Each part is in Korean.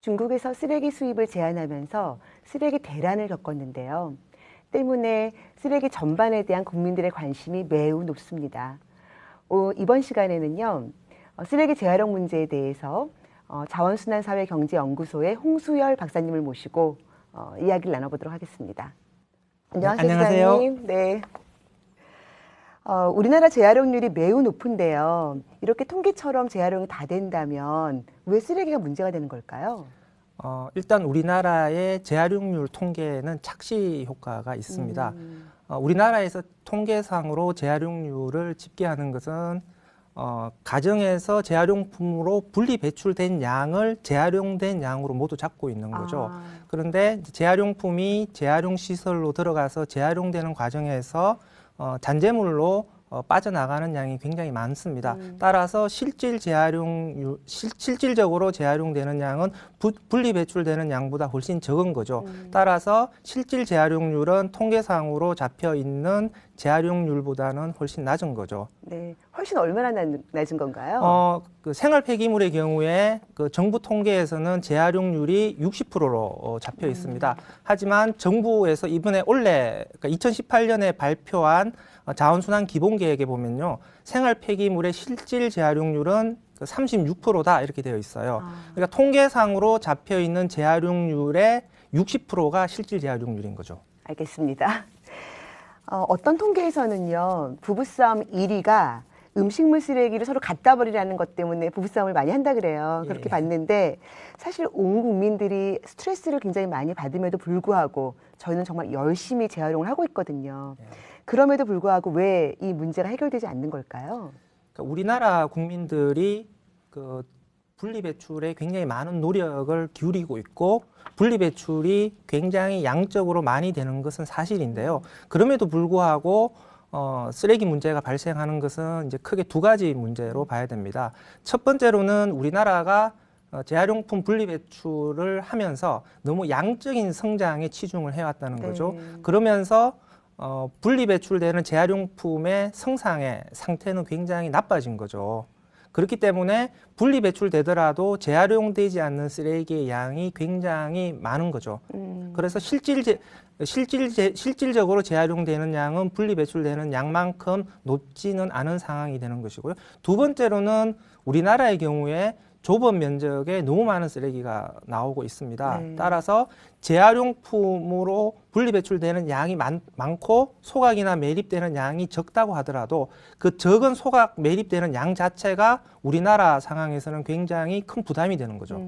중국에서 쓰레기 수입을 제한하면서 쓰레기 대란을 겪었는데요. 때문에 쓰레기 전반에 대한 국민들의 관심이 매우 높습니다. 이번 시간에는요, 쓰레기 재활용 문제에 대해서 자원순환사회경제연구소의 홍수열 박사님을 모시고 이야기를 나눠보도록 하겠습니다. 안녕하세요, 네, 안녕하세요. 부장님. 네. 우리나라 재활용률이 매우 높은데요. 이렇게 통계처럼 재활용이 다 된다면 왜 쓰레기가 문제가 되는 걸까요? 일단 우리나라의 재활용률 통계는 착시 효과가 있습니다. 우리나라에서 통계상으로 재활용률을 집계하는 것은 가정에서 재활용품으로 분리 배출된 양을 재활용된 양으로 모두 잡고 있는 거죠. 그런데 재활용품이 재활용시설로 들어가서 재활용되는 과정에서 잔재물로 빠져나가는 양이 굉장히 많습니다. 따라서 실질적으로 재활용되는 양은 분리 배출되는 양보다 훨씬 적은 거죠. 따라서 실질 재활용률은 통계상으로 잡혀 있는 재활용률보다는 훨씬 낮은 거죠. 네, 훨씬 얼마나 낮은 건가요? 그 생활 폐기물의 경우에 그 정부 통계에서는 재활용률이 60%로 잡혀 있습니다. 하지만 정부에서 이번에 올해 그러니까 2018년에 발표한 자원순환 기본계획에 보면요, 생활 폐기물의 실질 재활용률은 36%다 이렇게 되어 있어요. 그러니까 통계상으로 잡혀 있는 재활용률의 60%가 실질 재활용률인 거죠. 알겠습니다. 어떤 통계에서는요, 부부싸움 1위가 음식물 쓰레기를 서로 갖다 버리라는 것 때문에 부부싸움을 많이 한다 그래요. 그렇게 봤는데 사실 온 국민들이 스트레스를 굉장히 많이 받음에도 불구하고 저희는 정말 열심히 재활용을 하고 있거든요. 그럼에도 불구하고 왜 이 문제가 해결되지 않는 걸까요? 그러니까 우리나라 국민들이 그 분리배출에 굉장히 많은 노력을 기울이고 있고 분리배출이 굉장히 양적으로 많이 되는 것은 사실인데요. 그럼에도 불구하고 쓰레기 문제가 발생하는 것은 이제 크게 두 가지 문제로 봐야 됩니다. 첫 번째로는 우리나라가 재활용품 분리배출을 하면서 너무 양적인 성장에 치중을 해왔다는 거죠. 그러면서 분리배출되는 재활용품의 성상의 상태는 굉장히 나빠진 거죠. 그렇기 때문에 분리배출되더라도 재활용되지 않는 쓰레기의 양이 굉장히 많은 거죠. 그래서 실질적으로 재활용되는 양은 분리배출되는 양만큼 높지는 않은 상황이 되는 것이고요. 두 번째로는 우리나라의 경우에 좁은 면적에 너무 많은 쓰레기가 나오고 있습니다. 따라서 재활용품으로 분리배출되는 양이 많고 소각이나 매립되는 양이 적다고 하더라도 그 적은 소각 매립되는 양 자체가 우리나라 상황에서는 굉장히 큰 부담이 되는 거죠.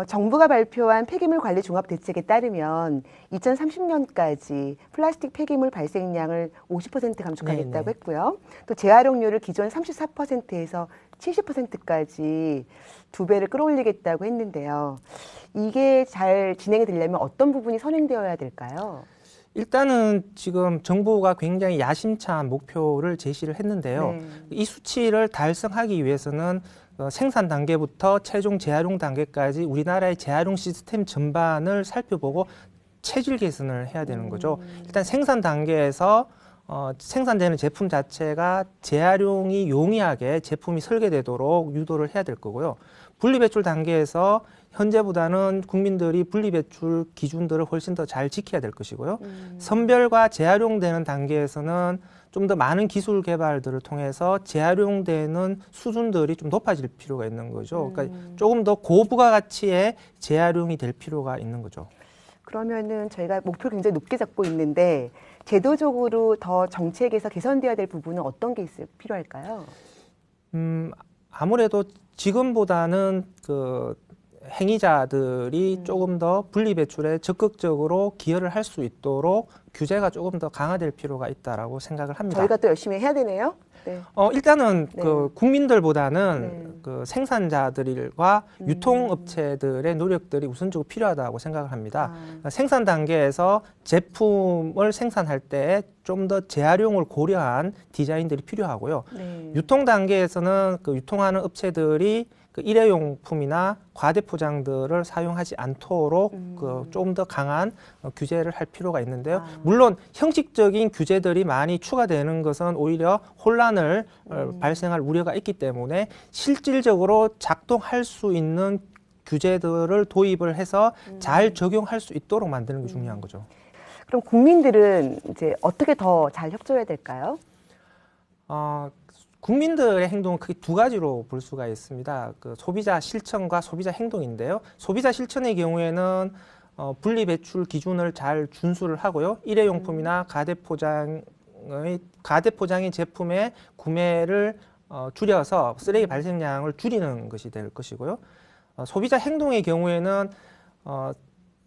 정부가 발표한 폐기물 관리 종합 대책에 따르면 2030년까지 플라스틱 폐기물 발생량을 50% 감축하겠다고 했고요. 또 재활용률을 기존 34%에서 70%까지 2배를 끌어올리겠다고 했는데요. 이게 잘 진행이 되려면 어떤 부분이 선행되어야 될까요? 일단은 지금 정부가 굉장히 야심찬 목표를 제시를 했는데요. 이 수치를 달성하기 위해서는 생산 단계부터 최종 재활용 단계까지 우리나라의 재활용 시스템 전반을 살펴보고 체질 개선을 해야 되는 거죠. 일단 생산 단계에서 생산되는 제품 자체가 재활용이 용이하게 제품이 설계되도록 유도를 해야 될 거고요. 분리배출 단계에서 현재보다는 국민들이 분리배출 기준들을 훨씬 더 잘 지켜야 될 것이고요. 선별과 재활용되는 단계에서는 좀 더 많은 기술 개발들을 통해서 재활용되는 수준들이 좀 높아질 필요가 있는 거죠. 그러니까 조금 더 고부가가치의 재활용이 될 필요가 있는 거죠. 그러면은 저희가 목표를 굉장히 높게 잡고 있는데 제도적으로 더 정책에서 개선돼야 될 부분은 어떤 게 필요할까요? 아무래도 지금보다는 그 행위자들이 조금 더 분리배출에 적극적으로 기여를 할 수 있도록 규제가 조금 더 강화될 필요가 있다라고 생각을 합니다. 저희가 또 열심히 해야 되네요. 네. 일단은 그 국민들보다는 그 생산자들과 유통업체들의 노력들이 우선적으로 필요하다고 생각을 합니다. 생산 단계에서 제품을 생산할 때 좀 더 재활용을 고려한 디자인들이 필요하고요. 유통 단계에서는 그 유통하는 업체들이 그 일회용품이나 과대 포장들을 사용하지 않도록 그 좀 더 강한 규제를 할 필요가 있는데요. 물론 형식적인 규제들이 많이 추가되는 것은 오히려 혼란을 발생할 우려가 있기 때문에 실질적으로 작동할 수 있는 규제들을 도입을 해서 잘 적용할 수 있도록 만드는 게 중요한 거죠. 그럼 국민들은 이제 어떻게 더 잘 협조해야 될까요? 국민들의 행동은 크게 두 가지로 볼 수가 있습니다. 그 소비자 실천과 소비자 행동인데요. 소비자 실천의 경우에는 분리 배출 기준을 잘 준수를 하고요. 일회용품이나 가대포장의 제품의 구매를 줄여서 쓰레기 발생량을 줄이는 것이 될 것이고요. 소비자 행동의 경우에는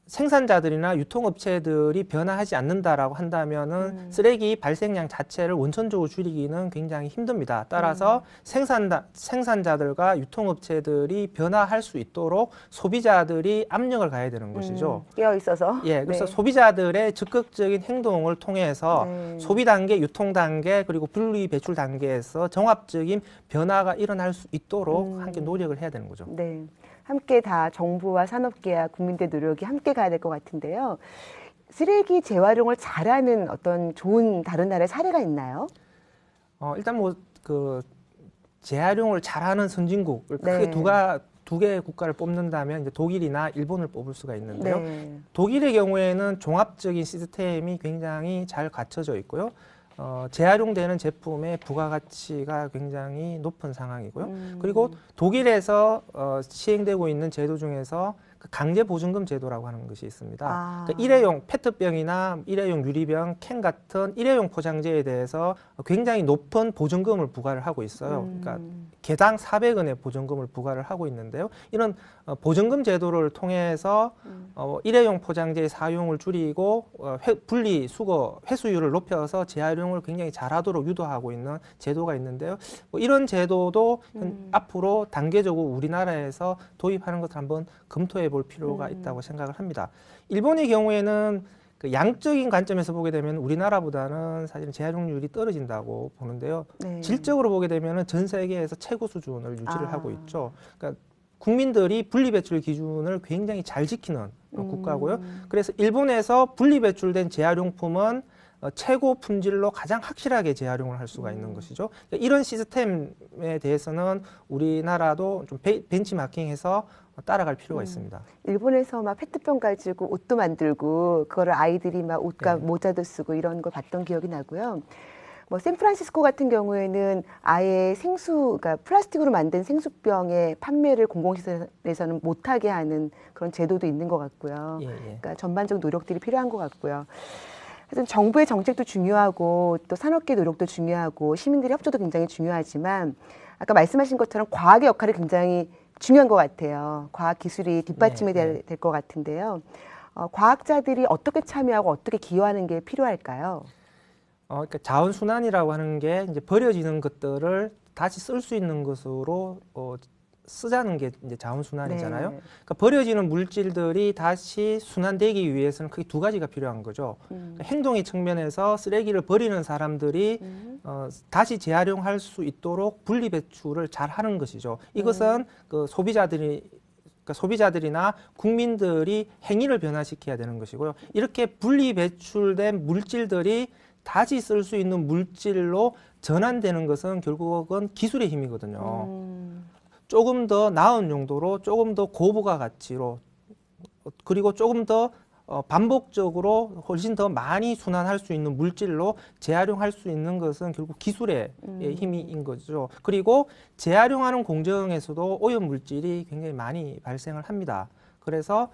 생산자들이나 유통업체들이 변화하지 않는다라고 한다면은 쓰레기 발생량 자체를 원천적으로 줄이기는 굉장히 힘듭니다. 따라서 생산자들과 유통업체들이 변화할 수 있도록 소비자들이 압력을 가해야 되는 것이죠. 깨어 있어서. 예, 그래서 네. 소비자들의 적극적인 행동을 통해서 네. 소비 단계, 유통 단계, 그리고 분리 배출 단계에서 종합적인 변화가 일어날 수 있도록 함께 노력을 해야 되는 거죠. 네. 함께 다 정부와 산업계와 국민들 노력이 함께 가야 될 것 같은데요. 쓰레기 재활용을 잘하는 어떤 좋은 다른 나라의 사례가 있나요? 일단 뭐 그 재활용을 잘하는 선진국을 네. 크게 두 개의 국가를 뽑는다면 이제 독일이나 일본을 뽑을 수가 있는데요. 네. 독일의 경우에는 종합적인 시스템이 굉장히 잘 갖춰져 있고요. 재활용되는 제품의 부가가치가 굉장히 높은 상황이고요. 그리고 독일에서 시행되고 있는 제도 중에서 그 강제 보증금 제도라고 하는 것이 있습니다. 그러니까 일회용 페트병이나 일회용 유리병, 캔 같은 일회용 포장재에 대해서 굉장히 높은 보증금을 부과를 하고 있어요. 그러니까 개당 400원의 보증금을 부과를 하고 있는데요. 이런 보증금 제도를 통해서 일회용 포장재의 사용을 줄이고 분리 수거 회수율을 높여서 재활용을 굉장히 잘하도록 유도하고 있는 제도가 있는데요. 뭐 이런 제도도 앞으로 단계적으로 우리나라에서 도입하는 것을 한번 검토해 볼 필요가 있다고 생각을 합니다. 일본의 경우에는 그 양적인 관점에서 보게 되면 우리나라보다는 사실은 재활용률이 떨어진다고 보는데요. 네. 질적으로 보게 되면 전 세계에서 최고 수준을 유지를 하고 있죠. 그러니까 국민들이 분리배출 기준을 굉장히 잘 지키는 국가고요. 그래서 일본에서 분리배출된 재활용품은 최고 품질로 가장 확실하게 재활용을 할 수가 있는 것이죠. 그러니까 이런 시스템에 대해서는 우리나라도 좀 벤치마킹해서 따라갈 필요가 있습니다. 일본에서 막 페트병 가지고 옷도 만들고 그거를 아이들이 막 옷과 네. 모자도 모자도 쓰고 이런 걸 봤던 기억이 나고요. 뭐 샌프란시스코 같은 경우에는 아예 그러니까 플라스틱으로 만든 생수병의 판매를 공공시설에서는 못하게 하는 그런 제도도 있는 것 같고요. 예. 그러니까 전반적 노력들이 필요한 것 같고요. 하여튼 정부의 정책도 중요하고 또 산업계 노력도 중요하고 시민들의 협조도 굉장히 중요하지만 아까 말씀하신 것처럼 과학의 역할이 굉장히 중요한 것 같아요. 과학 기술이 뒷받침이 될 것 같은데요. 과학자들이 어떻게 참여하고 어떻게 기여하는 게 필요할까요? 그러니까 자원순환이라고 하는 게 이제 버려지는 것들을 다시 쓸 수 있는 것으로 쓰자는 게 이제 자원순환이잖아요. 네. 그러니까 버려지는 물질들이 다시 순환되기 위해서는 크게 두 가지가 필요한 거죠. 그러니까 행동의 측면에서 쓰레기를 버리는 사람들이 다시 재활용할 수 있도록 분리 배출을 잘 하는 것이죠. 이것은 그 소비자들이나 국민들이 행위를 변화시켜야 되는 것이고요. 이렇게 분리 배출된 물질들이 다시 쓸 수 있는 물질로 전환되는 것은 결국은 기술의 힘이거든요. 조금 더 나은 용도로, 조금 더 고부가 가치로, 그리고 조금 더 반복적으로 훨씬 더 많이 순환할 수 있는 물질로 재활용할 수 있는 것은 결국 기술의 힘인 거죠. 그리고 재활용하는 공정에서도 오염 물질이 굉장히 많이 발생을 합니다. 그래서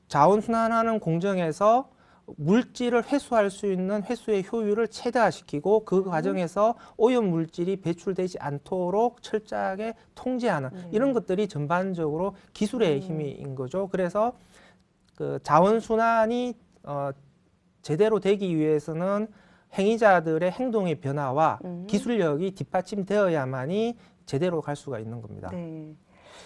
자원순환하는 공정에서 물질을 회수할 수 있는 회수의 효율을 최대화시키고 그 과정에서 오염 물질이 배출되지 않도록 철저하게 통제하는 이런 것들이 전반적으로 기술의 힘인 거죠. 그래서 그 자원순환이 제대로 되기 위해서는 행위자들의 행동의 변화와 기술력이 뒷받침되어야만이 제대로 갈 수가 있는 겁니다. 네.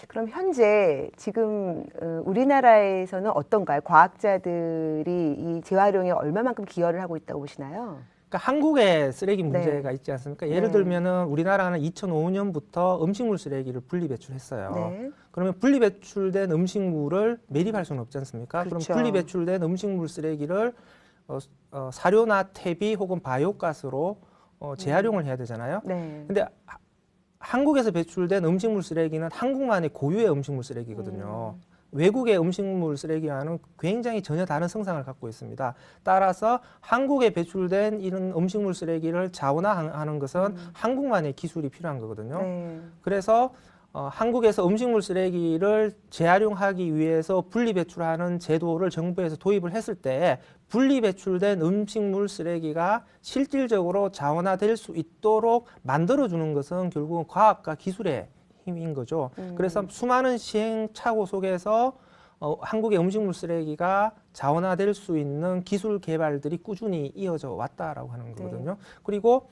그럼 현재 지금 우리나라에서는 어떤가요? 과학자들이 이 재활용에 얼마만큼 기여를 하고 있다고 보시나요? 그러니까 한국에 쓰레기 문제가 있지 않습니까? 예를 들면은 우리나라는 2005년부터 음식물 쓰레기를 분리 배출했어요. 네. 그러면 분리 배출된 음식물을 매립할 수는 없지 않습니까? 그렇죠. 그럼 분리 배출된 음식물 쓰레기를 사료나 퇴비 혹은 바이오가스로 재활용을 해야 되잖아요. 네. 근데 한국에서 배출된 음식물 쓰레기는 한국만의 고유의 음식물 쓰레기거든요. 외국의 음식물 쓰레기와는 굉장히 전혀 다른 성상을 갖고 있습니다. 따라서 한국에 배출된 이런 음식물 쓰레기를 자원화하는 것은 한국만의 기술이 필요한 거거든요. 네. 그래서 한국에서 음식물 쓰레기를 재활용하기 위해서 분리 배출하는 제도를 정부에서 도입을 했을 때 분리 배출된 음식물 쓰레기가 실질적으로 자원화될 수 있도록 만들어주는 것은 결국은 과학과 기술의 힘인 거죠. 그래서 수많은 시행착오 속에서 한국의 음식물 쓰레기가 자원화될 수 있는 기술 개발들이 꾸준히 이어져 왔다라고 하는 거거든요. 네. 그리고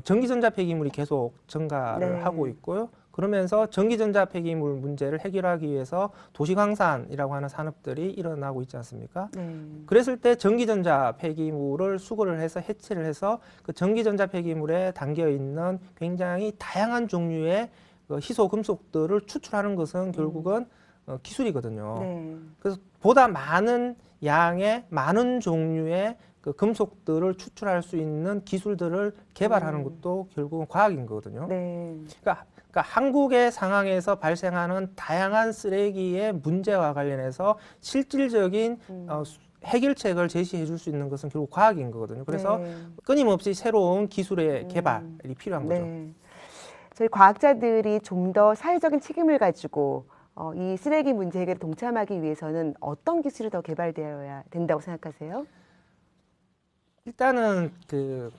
전기전자 폐기물이 계속 증가를 네. 하고 있고요. 그러면서 전기전자 폐기물 문제를 해결하기 위해서 도시광산이라고 하는 산업들이 일어나고 있지 않습니까? 네. 그랬을 때 전기전자 폐기물을 수거를 해서 해체를 해서 그 전기전자 폐기물에 담겨 있는 굉장히 다양한 종류의 희소 금속들을 추출하는 것은 결국은 기술이거든요. 네. 그래서 보다 많은 양의 많은 종류의 그 금속들을 추출할 수 있는 기술들을 개발하는 것도 결국은 과학인 거거든요. 네. 그러니까 한국의 상황에서 발생하는 다양한 쓰레기의 문제와 관련해서 실질적인 해결책을 제시해 줄 수 있는 것은 결국 과학인 거거든요. 그래서 네. 끊임없이 새로운 기술의 개발이 필요한 거죠. 네. 저희 과학자들이 좀 더 사회적인 책임을 가지고 이 쓰레기 문제 해결에 동참하기 위해서는 어떤 기술이 더 개발되어야 된다고 생각하세요? 일단은 그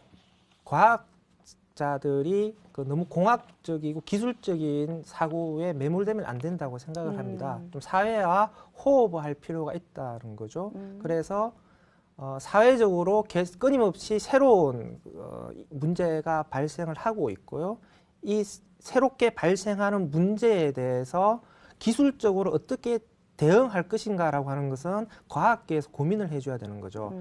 과학자들이 그 너무 공학적이고 기술적인 사고에 매몰되면 안 된다고 생각을 합니다. 좀 사회와 호흡할 필요가 있다는 거죠. 그래서 사회적으로 끊임없이 새로운 문제가 발생을 하고 있고요. 이 새롭게 발생하는 문제에 대해서 기술적으로 어떻게 대응할 것인가라고 하는 것은 과학계에서 고민을 해줘야 되는 거죠.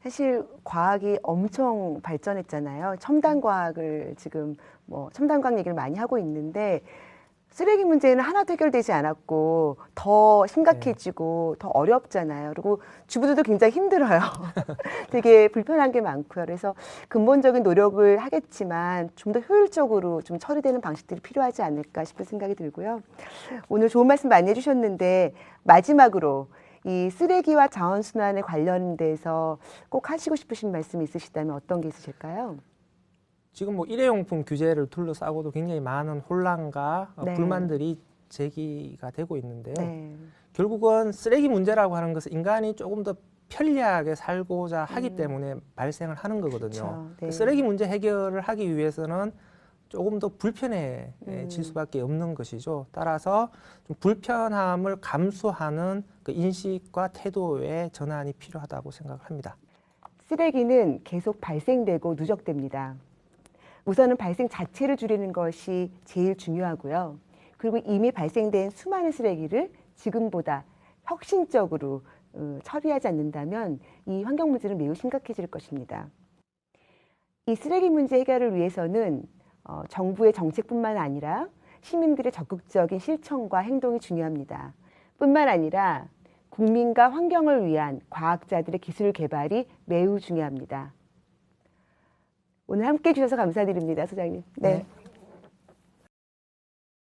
사실 과학이 엄청 발전했잖아요. 첨단 과학을 지금 첨단 과학 얘기를 많이 하고 있는데 쓰레기 문제는 하나도 해결되지 않았고 더 심각해지고 더 어렵잖아요. 그리고 주부들도 굉장히 힘들어요. 되게 불편한 게 많고요. 그래서 근본적인 노력을 하겠지만 좀 더 효율적으로 좀 처리되는 방식들이 필요하지 않을까 싶은 생각이 들고요. 오늘 좋은 말씀 많이 해주셨는데 마지막으로 이 쓰레기와 자원순환에 관련돼서 꼭 하시고 싶으신 말씀이 있으시다면 어떤 게 있으실까요? 지금 뭐 일회용품 규제를 둘러싸고도 굉장히 많은 혼란과 네. 불만들이 제기가 되고 있는데요. 네. 결국은 쓰레기 문제라고 하는 것은 인간이 조금 더 편리하게 살고자 하기 때문에 발생을 하는 거거든요. 그렇죠. 네. 쓰레기 문제 해결을 하기 위해서는 조금 더 불편해질 수밖에 없는 것이죠. 따라서 좀 불편함을 감수하는 그 인식과 태도의 전환이 필요하다고 생각을 합니다. 쓰레기는 계속 발생되고 누적됩니다. 우선은 발생 자체를 줄이는 것이 제일 중요하고요. 그리고 이미 발생된 수많은 쓰레기를 지금보다 혁신적으로 처리하지 않는다면 이 환경 문제는 매우 심각해질 것입니다. 이 쓰레기 문제 해결을 위해서는 정부의 정책뿐만 아니라 시민들의 적극적인 실천과 행동이 중요합니다. 뿐만 아니라 국민과 환경을 위한 과학자들의 기술 개발이 매우 중요합니다. 오늘 함께 해주셔서 감사드립니다, 소장님. 네.